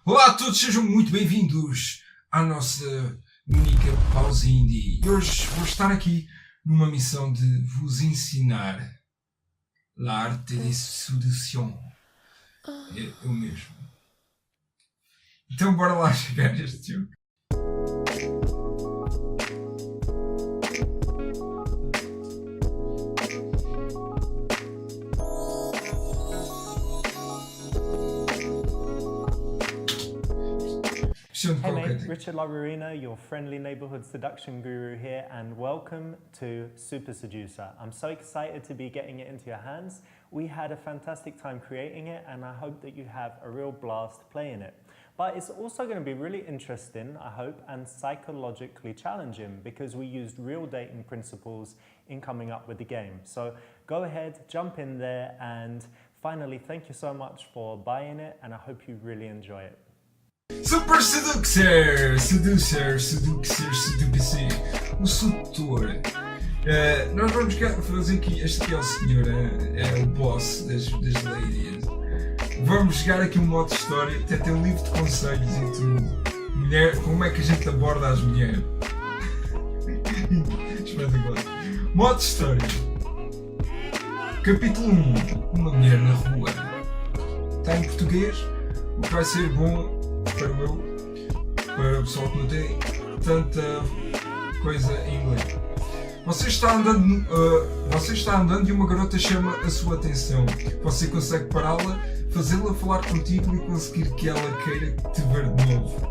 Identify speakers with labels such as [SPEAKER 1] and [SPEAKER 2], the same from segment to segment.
[SPEAKER 1] Olá a todos, sejam muito bem-vindos à nossa única Pausa Indie. E hoje vou estar aqui numa missão de vos ensinar a arte de sedução. É eu mesmo. Então bora lá chegar a este jogo.
[SPEAKER 2] Hey mate, Richard Laurina, your friendly neighborhood seduction guru here, and welcome to Super Seducer. I'm so excited to be getting it into your hands. We had a fantastic time creating it, and I hope that you have a real blast playing it. But it's also going to be really interesting, I hope, and psychologically challenging because we used real dating principles in coming up with the game. So go ahead, jump in there, and finally, thank you so much for buying it, and I hope you really enjoy it.
[SPEAKER 1] Super Seducer, Seducer, o SUDUTOR. Nós vamos fazer aqui, este aqui é o senhor, é o boss das ladies. Vamos jogar aqui um modo de história, até tem um livro de conselhos e tudo. Mulher, como é que a gente aborda as mulheres? Espetacular. Modo de história. Capítulo 1. Uma mulher na rua. Está em português, o que vai ser bom para o pessoal que não tem tanta coisa em inglês. Você está andando e uma garota chama a sua atenção. Você consegue pará-la, fazê-la falar contigo e conseguir que ela queira te ver de novo.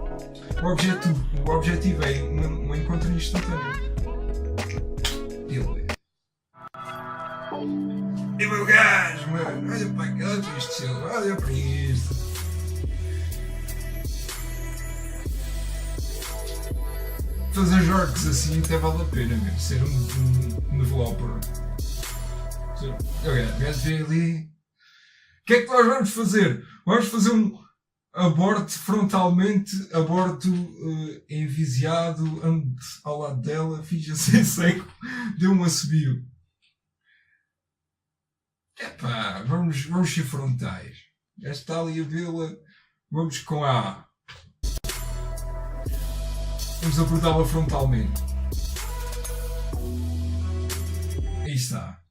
[SPEAKER 1] O objetivo é um encontro instantâneo. Ele. E meu gajo, mano, olha para isto, olha para isto. Fazer jogos assim até vale a pena mesmo, ser um developer. O gajo vem ali. O que é que nós vamos fazer? Vamos fazer um aborto frontalmente, aborto envisiado, ande ao lado dela, finja-se em seco, dê um assobio. Epá, vamos ser frontais. O gajo está ali a vê-la, vamos com a A. Vamos abordá-la frontalmente. Aí está.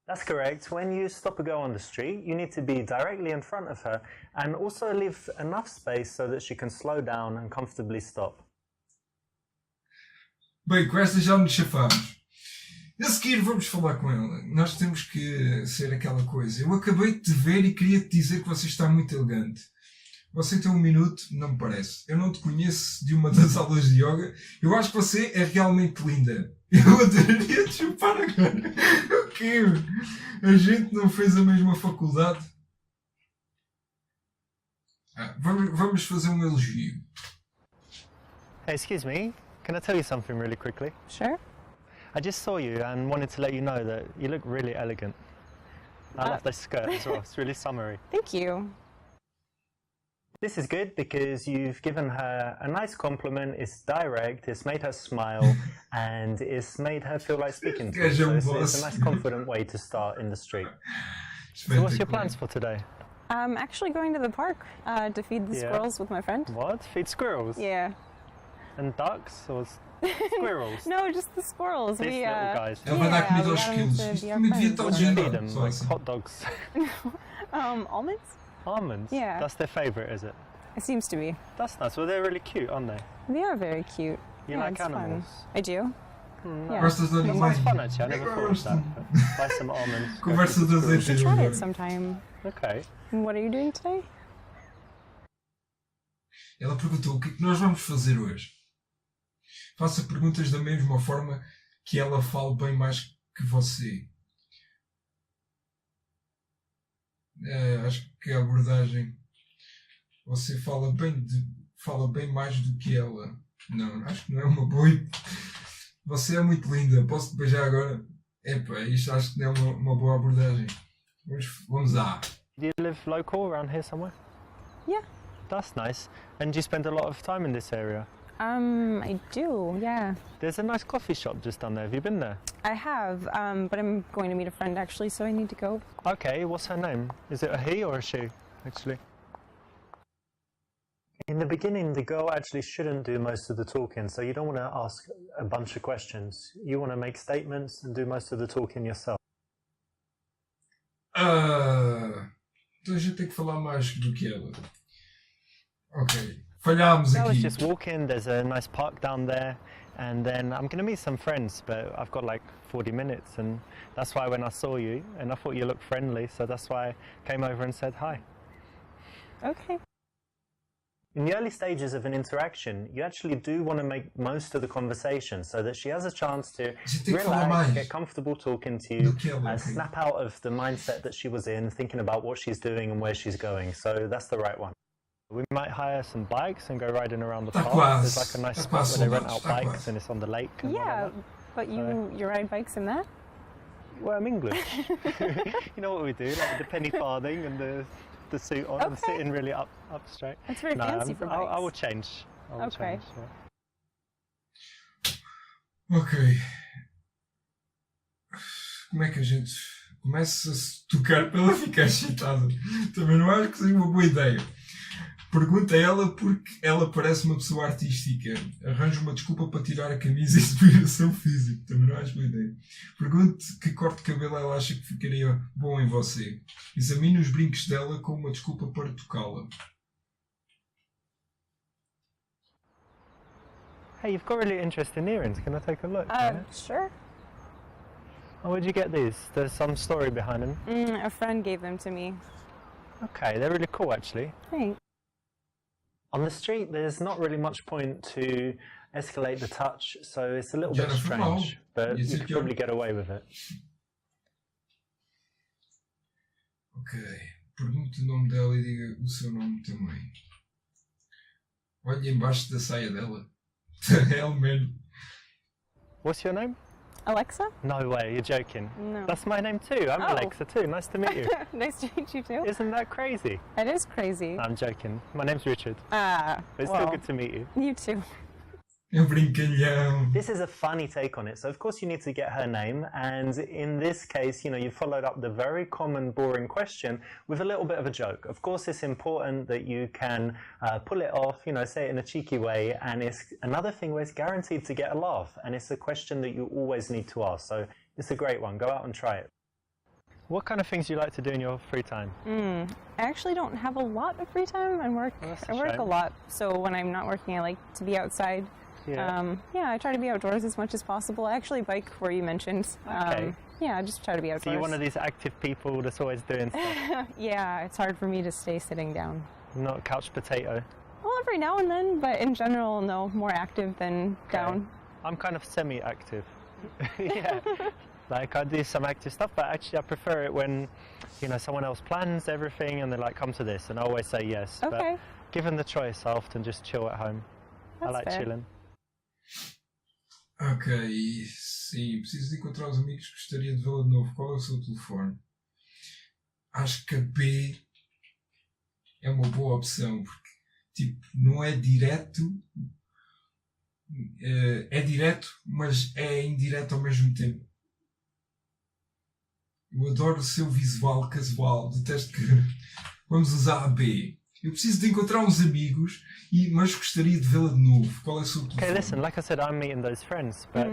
[SPEAKER 2] That's correct. When you stop a girl on the street, you need to be directly in front of her and also leave enough space so that she can slow down and comfortably stop.
[SPEAKER 1] Bem, com esta já nos chafamos. A seguir vamos falar com ela. Nós temos que ser aquela coisa. Eu acabei de te ver e queria te dizer que você está muito elegante. Você tem um minuto? Não me parece. Eu não te conheço de uma das aulas de yoga. Eu acho que você é realmente linda. Eu adoraria te chupar agora. O quê? A gente não fez a mesma faculdade? Vamos fazer um elogio.
[SPEAKER 2] Hey, excuse me. Can I tell you something really quickly?
[SPEAKER 3] Sure.
[SPEAKER 2] I just saw you and wanted to let you know that you look really elegant. I love this skirt as well. It's really summery.
[SPEAKER 3] Thank you.
[SPEAKER 2] This is good because you've given her a nice compliment, it's direct, it's made her smile, and it's made her feel like speaking to you. So it's a nice confident way to start in the street. So what's your plans for today?
[SPEAKER 3] I'm actually going to the park to feed the squirrels with my friend.
[SPEAKER 2] What? Feed squirrels?
[SPEAKER 3] Yeah.
[SPEAKER 2] And ducks or squirrels?
[SPEAKER 3] No, just the squirrels.
[SPEAKER 2] These little guys.
[SPEAKER 1] Ela vai dar comida aos esquilos. Isto também devia estar
[SPEAKER 2] What do you feed
[SPEAKER 1] legendado.
[SPEAKER 2] them? Like hot dogs?
[SPEAKER 3] Almonds?
[SPEAKER 2] Almonds?
[SPEAKER 3] Yeah.
[SPEAKER 2] That's their favourite, is it?
[SPEAKER 3] It seems to be.
[SPEAKER 2] That's nice. Well, they're really cute, aren't they?
[SPEAKER 3] They are very cute.
[SPEAKER 2] You like
[SPEAKER 3] it's
[SPEAKER 2] animals?
[SPEAKER 3] Fun. I do. Yeah.
[SPEAKER 1] Gostas de
[SPEAKER 2] It
[SPEAKER 1] animais?
[SPEAKER 2] sounds fun actually, I never thought of that. Buy some almonds.
[SPEAKER 1] Conversa das
[SPEAKER 3] You should
[SPEAKER 1] letras
[SPEAKER 3] try
[SPEAKER 1] agora.
[SPEAKER 3] it sometime.
[SPEAKER 2] Okay.
[SPEAKER 3] And what are you doing today?
[SPEAKER 1] Ela perguntou o que é que nós vamos fazer hoje. Faça perguntas da mesma forma que ela fale bem mais que você. Acho que a abordagem... Você fala bem mais do que ela. Não, acho que não é uma boa... Você é muito linda. Posso te beijar agora? Epá, isto acho que não é uma boa abordagem. Vamos lá.
[SPEAKER 2] Do you live local around here somewhere?
[SPEAKER 3] Yeah.
[SPEAKER 2] That's nice. And do you spend a lot of time in this area?
[SPEAKER 3] I do, yeah.
[SPEAKER 2] There's a nice coffee shop just down there. Have you been there?
[SPEAKER 3] I have, but I'm going to meet a friend actually, so I need to go.
[SPEAKER 2] Okay, what's her name? Is it a he or a she, actually? In the beginning, the girl actually shouldn't do most of the talking, so you don't want to ask a bunch of questions. You want to make statements and do most of the talking yourself.
[SPEAKER 1] Então a gente tem que falar mais do que ela. Ok. Falhámos
[SPEAKER 2] I was
[SPEAKER 1] aqui.
[SPEAKER 2] just walking, there's a nice park down there, and then I'm going to meet some friends, but I've got like 40 minutes, and that's why when I saw you, and I thought you looked friendly, so that's why I came over and said hi.
[SPEAKER 3] Okay.
[SPEAKER 2] In the early stages of an interaction, you actually do want to make most of the conversation so that she has a chance to relax, get comfortable talking to you, snap out of the mindset that she was in, thinking about what she's doing and where she's going. So that's the right one. We might hire some bikes and go riding around the park. There's like a nice spot where they rent out bikes and it's on the lake. And
[SPEAKER 3] Yeah, but you ride bikes in that?
[SPEAKER 2] Well, I'm English. You know what we do, like the penny farthing and the suit on and sitting really up straight.
[SPEAKER 3] That's very fancy for bikes.
[SPEAKER 2] I will change. I will change,
[SPEAKER 1] Ok. Como é que a gente começa a se tocar para ela ficar excitada? Também não acho que seja uma boa ideia. Pergunta a ela porque ela parece uma pessoa artística. Arranja uma desculpa para tirar a camisa e subir o seu físico. Também não acho boa ideia. Pergunte que corte de cabelo ela acha que ficaria bom em você. Examine os brincos dela como uma desculpa para tocá-la.
[SPEAKER 2] Hey, you've got really interesting earrings. Can I take a look?
[SPEAKER 3] Sure.
[SPEAKER 2] Oh, where'd you get these? There's some story behind them.
[SPEAKER 3] A friend gave them to me.
[SPEAKER 2] Okay, they're really cool actually.
[SPEAKER 3] Thanks.
[SPEAKER 2] On the street, there's not really much point to escalate the touch, so it's a little bit strange, but you could probably get away with it.
[SPEAKER 1] Ok. Pergunte o nome dela e diga o seu nome também. Olhe embaixo da saia dela. Realmente.
[SPEAKER 2] What's your name?
[SPEAKER 3] Alexa?
[SPEAKER 2] No way, you're joking.
[SPEAKER 3] No.
[SPEAKER 2] That's my name too. I'm Alexa too. Nice to meet you.
[SPEAKER 3] Nice to meet you too.
[SPEAKER 2] Isn't that crazy?
[SPEAKER 3] It is crazy.
[SPEAKER 2] I'm joking. My name's Richard.
[SPEAKER 3] But
[SPEAKER 2] it's still good to meet you.
[SPEAKER 3] You too.
[SPEAKER 1] É brincalhão.
[SPEAKER 2] This is a funny take on it, so of course you need to get her name, and in this case, you know, you followed up the very common boring question with a little bit of a joke. Of course it's important that you can pull it off, you know, say it in a cheeky way, and it's another thing where it's guaranteed to get a laugh, and it's a question that you always need to ask, so it's a great one. Go out and try it. What kind of things do you like to do in your free time?
[SPEAKER 3] I actually don't have a lot of free time. I work a lot, so when I'm not working I like to be outside.
[SPEAKER 2] Yeah.
[SPEAKER 3] I try to be outdoors as much as possible. I actually bike where you mentioned.
[SPEAKER 2] Okay.
[SPEAKER 3] I just try to be outdoors.
[SPEAKER 2] So you're one of these active people that's always doing stuff?
[SPEAKER 3] Yeah, it's hard for me to stay sitting down.
[SPEAKER 2] Not a couch potato?
[SPEAKER 3] Well, every now and then, but in general, no, more active than down.
[SPEAKER 2] I'm kind of semi-active. Yeah. Like I do some active stuff, but actually I prefer it when, you know, someone else plans everything and they're like, come to this, and I always say yes.
[SPEAKER 3] Okay.
[SPEAKER 2] But given the choice, I often just chill at home.
[SPEAKER 3] That's
[SPEAKER 2] I like
[SPEAKER 3] fair.
[SPEAKER 2] chilling.
[SPEAKER 1] Ok, sim, preciso de encontrar os amigos, gostaria de vê-la de novo. Qual é o seu telefone? Acho que a B é uma boa opção, porque tipo, não é direto, é direto, mas é indireto ao mesmo tempo. Eu adoro o seu visual casual, detesto que vamos usar a B. Eu preciso de encontrar uns amigos, mas gostaria de vê-la de novo. Qual é o seu telefone?
[SPEAKER 2] Okay, listen, like I said, I'm meeting those friends, but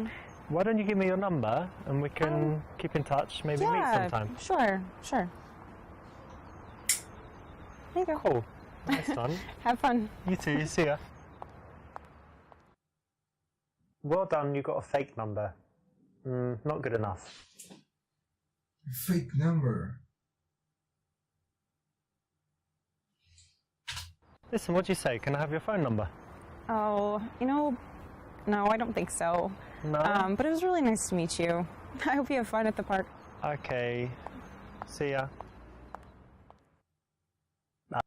[SPEAKER 2] why don't you give me your number and we can keep in touch, maybe meet sometime?
[SPEAKER 3] Sure. There you go.
[SPEAKER 2] Cool. Nice one.
[SPEAKER 3] Have fun.
[SPEAKER 2] You too, you see ya. Well done, you got a fake number. Not good enough.
[SPEAKER 1] Fake number.
[SPEAKER 2] Listen, what do you say? Can I have your phone number?
[SPEAKER 3] Oh, no, I don't think so.
[SPEAKER 2] No?
[SPEAKER 3] But it was really nice to meet you. I hope you have fun at the park.
[SPEAKER 2] Okay. See ya.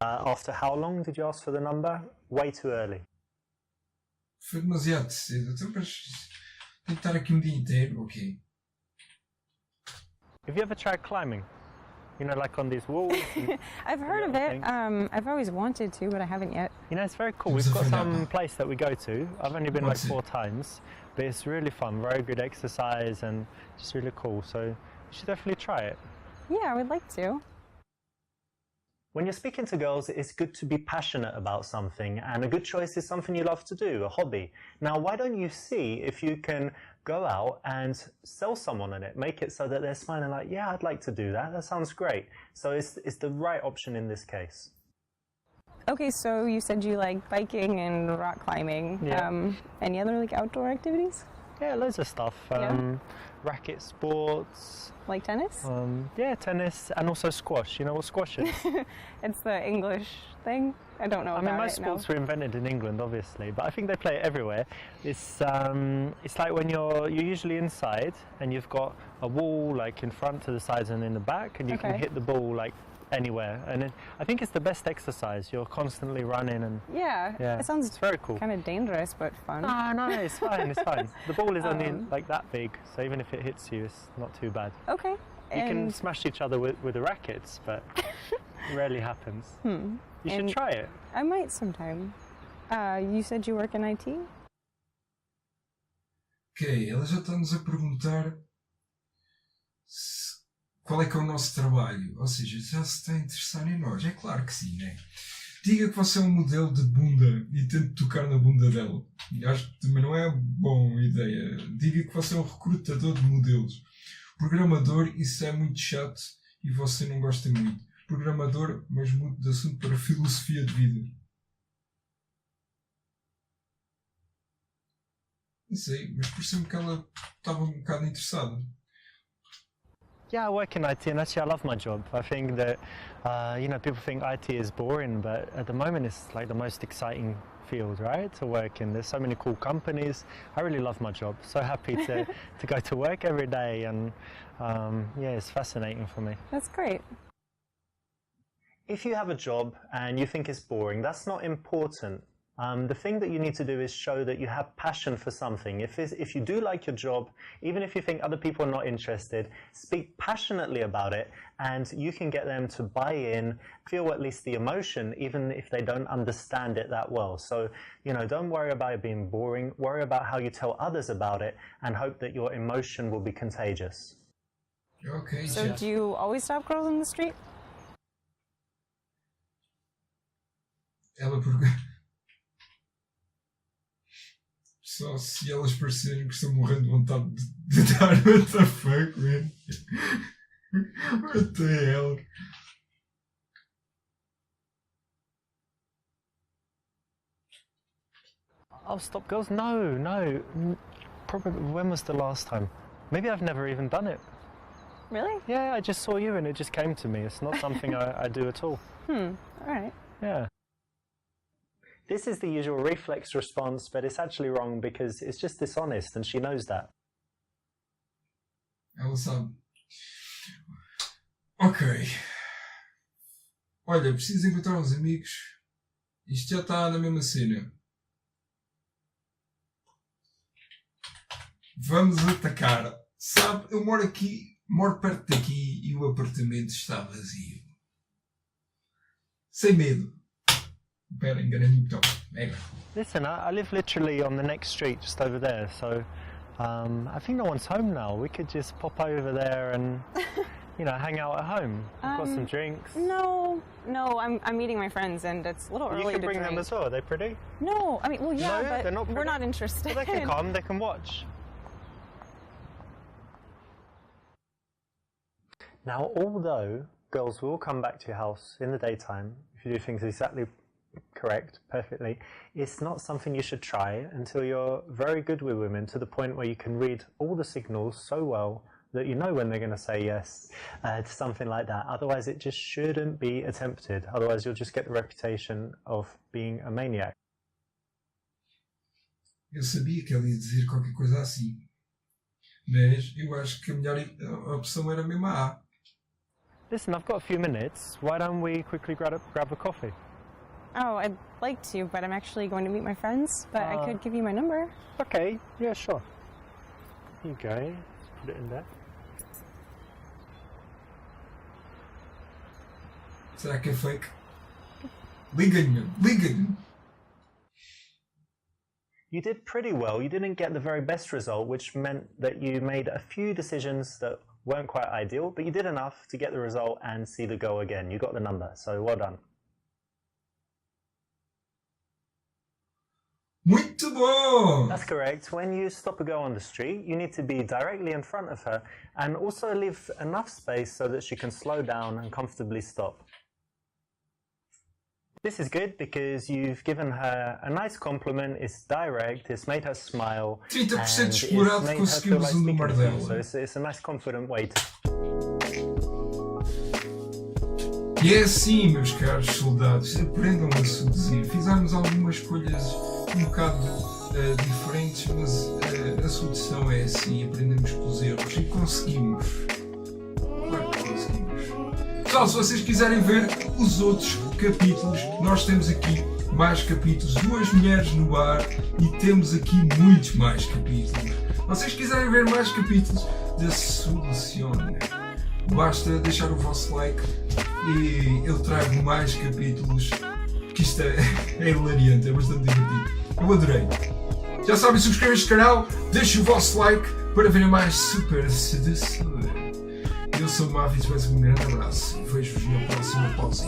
[SPEAKER 2] After how long did you ask for the number? Way too early.
[SPEAKER 1] Foi demasiado cedo. Então, mas tenho que estar aqui um dia inteiro, ok.
[SPEAKER 2] Have you ever tried climbing? You know, like on these walls?
[SPEAKER 3] I've heard of it. I've always wanted to, but I haven't yet.
[SPEAKER 2] You know, it's very cool. We've got some place that we go to. I've only been like 4 times, but it's really fun. Very good exercise and just really cool. So you should definitely try it.
[SPEAKER 3] Yeah, I would like to.
[SPEAKER 2] When you're speaking to girls, it's good to be passionate about something, and a good choice is something you love to do, a hobby. Now, why don't you see if you can go out and sell someone on it, make it so that they're smiling like, yeah, I'd like to do that, that sounds great. So it's the right option in this case.
[SPEAKER 3] Okay, so you said you like biking and rock climbing.
[SPEAKER 2] Yeah.
[SPEAKER 3] Any other like outdoor activities?
[SPEAKER 2] Yeah, loads of stuff.
[SPEAKER 3] Yeah.
[SPEAKER 2] Racket sports.
[SPEAKER 3] Like tennis?
[SPEAKER 2] Yeah, tennis and also squash. You know what squash is?
[SPEAKER 3] It's the English thing. I don't know
[SPEAKER 2] I
[SPEAKER 3] about
[SPEAKER 2] mean, most
[SPEAKER 3] it,
[SPEAKER 2] sports
[SPEAKER 3] no.
[SPEAKER 2] were invented in England, obviously, but I think they play it everywhere. It's like when you're usually inside and you've got a wall like in front, to the sides, and in the back, and you can
[SPEAKER 3] Okay.
[SPEAKER 2] hit the ball like anywhere. And I think it's the best exercise. You're constantly running and
[SPEAKER 3] Yeah, it sounds
[SPEAKER 2] it's very cool.
[SPEAKER 3] kind of dangerous, but fun.
[SPEAKER 2] No, it's fine. It's fine. The ball is only like that big, so even if it hits you, it's not too bad.
[SPEAKER 3] Okay.
[SPEAKER 2] You can smash each other with the rackets, but it rarely happens. You should try it.
[SPEAKER 3] I might sometime. You said you work in IT?
[SPEAKER 1] Ok, ela já está-nos a perguntar qual é que é o nosso trabalho. Ou seja, já se está a interessar em nós. É claro que sim, né? Diga que você é um modelo de bunda e tente tocar na bunda dela. Acho que também não é boa ideia. Diga que você é um recrutador de modelos. Programador, isso é muito chato e você não gosta muito. Programador, mas mudo de assunto para filosofia de vida. Não sei, mas pareceu-me que ela estava um bocado interessada.
[SPEAKER 2] Yeah, I work in IT and actually I love my job. I think that, people think IT is boring, but at the moment it's like the most exciting field, right, to work in. There's so many cool companies. I really love my job. So happy to go to work every day, and it's fascinating for me.
[SPEAKER 3] That's great.
[SPEAKER 2] If you have a job and you think it's boring, that's not important. The thing that you need to do is show that you have passion for something. If you do like your job, even if you think other people are not interested, speak passionately about it, and you can get them to buy in, feel at least the emotion, even if they don't understand it that well. So, don't worry about it being boring. Worry about how you tell others about it, and hope that your emotion will be contagious.
[SPEAKER 1] Ok,
[SPEAKER 3] So
[SPEAKER 1] já.
[SPEAKER 3] do you always stop girls on the street?
[SPEAKER 1] Ela pergunta. Só se elas parecerem que estão morrendo de vontade de dar what the fuck, man. Até ela.
[SPEAKER 2] Oh, stop girls? No. Probably, when was the last time? Maybe I've never even done it.
[SPEAKER 3] Really?
[SPEAKER 2] Yeah, I just saw you and it just came to me. It's not something I do at all.
[SPEAKER 3] All right.
[SPEAKER 2] Yeah. This is the usual reflex response, but it's actually wrong because it's just dishonest and she knows that.
[SPEAKER 1] Ela sabe. Ok. Olha, preciso encontrar uns amigos. Isto já está na mesma cena. Vamos atacar. Sabe, eu moro perto daqui e o apartamento está vazio. Sem medo. Espera, enganei-me então.
[SPEAKER 2] Listen, I live literally on the next street, just over there, so I think no one's home now. We could just pop over there and, hang out at home. We've got some drinks.
[SPEAKER 3] No, I'm meeting my friends, and it's a little early
[SPEAKER 2] You can
[SPEAKER 3] to
[SPEAKER 2] bring
[SPEAKER 3] drink.
[SPEAKER 2] them as well. Are they pretty?
[SPEAKER 3] No, I mean, well, yeah,
[SPEAKER 2] No,
[SPEAKER 3] but
[SPEAKER 2] they're not
[SPEAKER 3] we're
[SPEAKER 2] pretty.
[SPEAKER 3] not interested.
[SPEAKER 2] Well, they can come, they can watch. Now, although girls will come back to your house in the daytime, if you do things exactly correct, perfectly, it's not something you should try until you're very good with women, to the point where you can read all the signals so well that you know when they're going to say yes to something like that. Otherwise, it just shouldn't be attempted. Otherwise, you'll just get the reputation of being a maniac.
[SPEAKER 1] Eu sabia que ela ia dizer qualquer coisa assim. Mas eu acho que a melhor opção era mesmo a A.
[SPEAKER 2] Listen, I've got a few minutes. Why don't we quickly grab a coffee?
[SPEAKER 3] Oh, I'd like to, but I'm actually going to meet my friends. But I could give you my number.
[SPEAKER 2] Okay, yeah, sure. Here you go. Let's put it in there.
[SPEAKER 1] Será que é fake? Liga-lhe, liga-lhe.
[SPEAKER 2] You did pretty well. You didn't get the very best result, which meant that you made a few decisions that weren't quite ideal, but you did enough to get the result and see the goal again. You got the number, so well done.
[SPEAKER 1] Muito bom!
[SPEAKER 2] That's correct. When you stop a girl on the street, you need to be directly in front of her and also leave enough space so that she can slow down and comfortably stop. This is good because you've given her a nice compliment, it's direct, it's made her smile,
[SPEAKER 1] 30% explorado, conseguimos o número dela.
[SPEAKER 2] So it's a nice confident way to...
[SPEAKER 1] E é assim, meus caros soldados, aprendam a seduzir. Fizemos algumas escolhas um bocado diferentes, mas a solução é assim, aprendemos com os erros e conseguimos. Claro que conseguimos. Pessoal, se vocês quiserem ver os outros capítulos, nós temos aqui mais capítulos, 2 mulheres no bar e temos aqui muitos mais capítulos. Se vocês quiserem ver mais capítulos da Sedução, basta deixar o vosso like e eu trago mais capítulos, que isto é hilariante, é bastante divertido. Eu adorei. Já sabem, subscrevam-se no canal, deixem o vosso like para verem mais Super Sedutor. Eu sou o Mavis, mais um grande abraço e vejo-vos na próxima pausa.